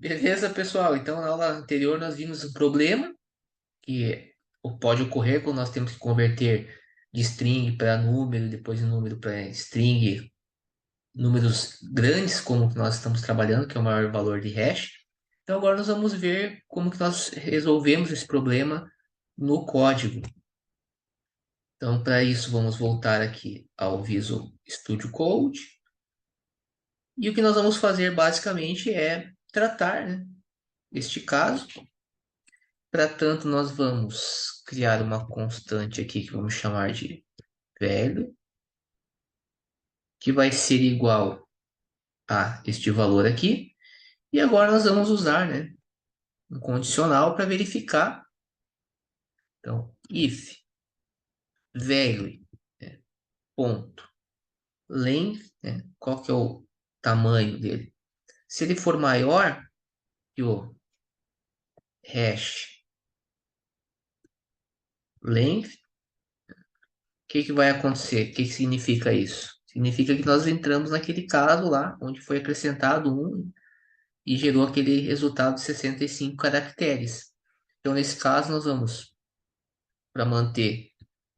Beleza, pessoal? Então, na aula anterior, nós vimos um problema que pode ocorrer quando nós temos que converter de string para número, depois de número para string, números grandes, como que nós estamos trabalhando, que é o maior valor de hash. Então, agora nós vamos ver como que nós resolvemos esse problema no código. Então, para isso, vamos voltar aqui ao Visual Studio Code. E o que nós vamos fazer basicamente é tratar, né, este caso. Para tanto, nós vamos criar uma constante aqui que vamos chamar de velho, que vai ser igual a este valor aqui. E agora nós vamos usar, né, um condicional para verificar. Então, if velho, né, ponto, length, né, qual que é o tamanho dele? Se ele for maior que o hash length, o que que vai acontecer? O que que significa isso? Significa que nós entramos naquele caso lá, onde foi acrescentado um e gerou aquele resultado de 65 caracteres. Então, nesse caso, nós vamos, para manter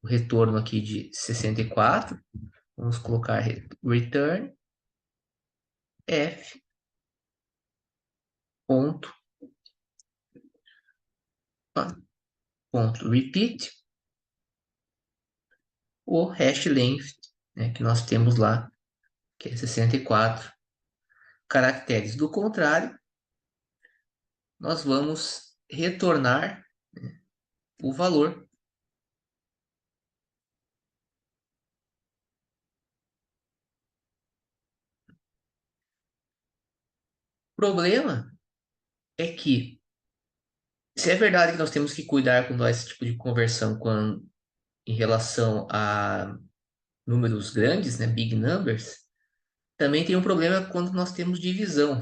o retorno aqui de 64, vamos colocar return f ponto, ponto repeat o hash length, né, que nós temos lá, que é 64 caracteres. Do contrário, nós vamos retornar o valor. O problema é que, se é verdade que nós temos que cuidar com esse tipo de conversão quando, em relação a números grandes, né, big numbers, também tem um problema quando nós temos divisão.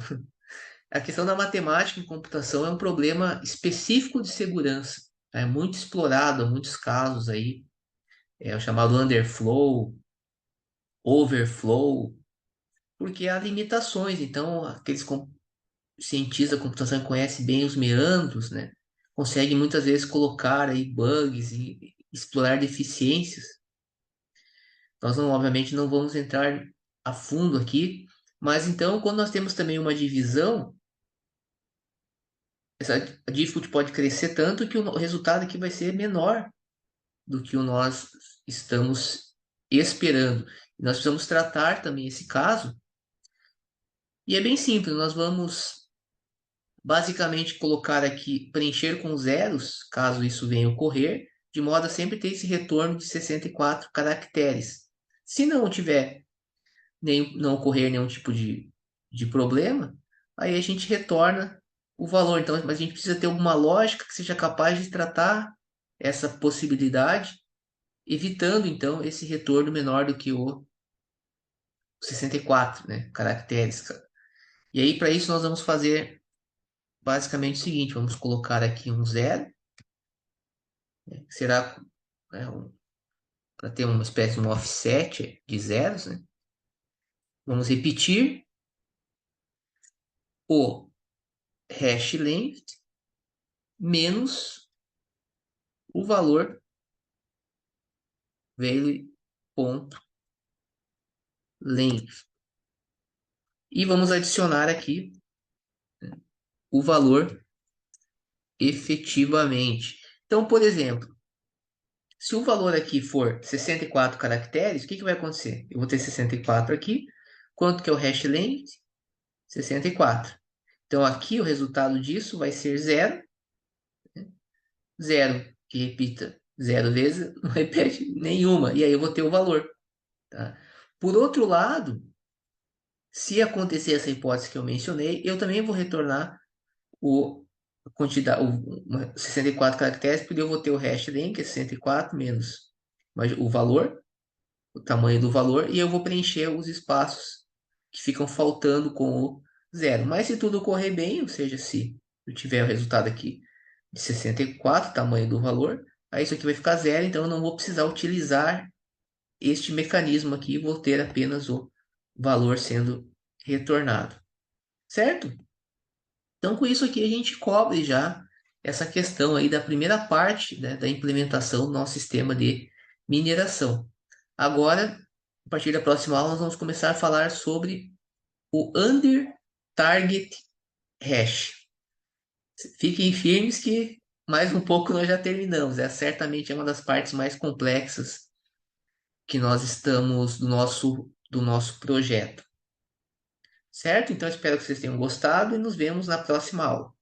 A questão da matemática em computação é um problema específico de segurança. Tá? É muito explorado, há muitos casos aí, é o chamado underflow, overflow, porque há limitações. Então, cientistas da computação que conhecem bem os meandros, né, conseguem muitas vezes colocar aí bugs e explorar deficiências. Nós não, obviamente, não vamos entrar a fundo aqui, mas então, quando nós temos também uma divisão, essa difficulty pode crescer tanto que o resultado aqui vai ser menor do que o nós estamos esperando. Nós precisamos tratar também esse caso, e é bem simples, nós vamos basicamente colocar aqui, preencher com zeros, caso isso venha ocorrer, de modo a sempre ter esse retorno de 64 caracteres. Se não tiver não ocorrer nenhum tipo de problema, aí a gente retorna o valor. Então, mas a gente precisa ter alguma lógica que seja capaz de tratar essa possibilidade, evitando então esse retorno menor do que o 64, né, caracteres. E aí, para isso, nós vamos fazer basicamente o seguinte: vamos colocar aqui um zero, né, que será, né, para ter uma espécie de um offset de zeros, né? Vamos repetir o hash length menos o valor value.length. E vamos adicionar aqui o valor efetivamente. Então, por exemplo, se o valor aqui for 64 caracteres, o que que vai acontecer? Eu vou ter 64 aqui. Quanto que é o hash length? 64. Então, aqui o resultado disso vai ser zero. Zero, que repita zero vezes, não repete nenhuma. E aí eu vou ter o valor. Tá? Por outro lado, se acontecer essa hipótese que eu mencionei, eu também vou retornar o quantidade, o 64 caracteres, porque eu vou ter o hash length, que é 64 menos mas o valor, o tamanho do valor, e eu vou preencher os espaços que ficam faltando com o zero. Mas se tudo correr bem, ou seja, se eu tiver o resultado aqui de 64, tamanho do valor, aí isso aqui vai ficar zero, então eu não vou precisar utilizar este mecanismo aqui, vou ter apenas o valor sendo retornado. Certo? Então, com isso aqui, a gente cobre já essa questão aí da primeira parte, né, da implementação do nosso sistema de mineração. Agora, a partir da próxima aula, nós vamos começar a falar sobre o Under Target Hash. Fiquem firmes que mais um pouco nós já terminamos. Certamente é uma das partes mais complexas que nós estamos do nosso projeto. Certo? Então espero que vocês tenham gostado e nos vemos na próxima aula.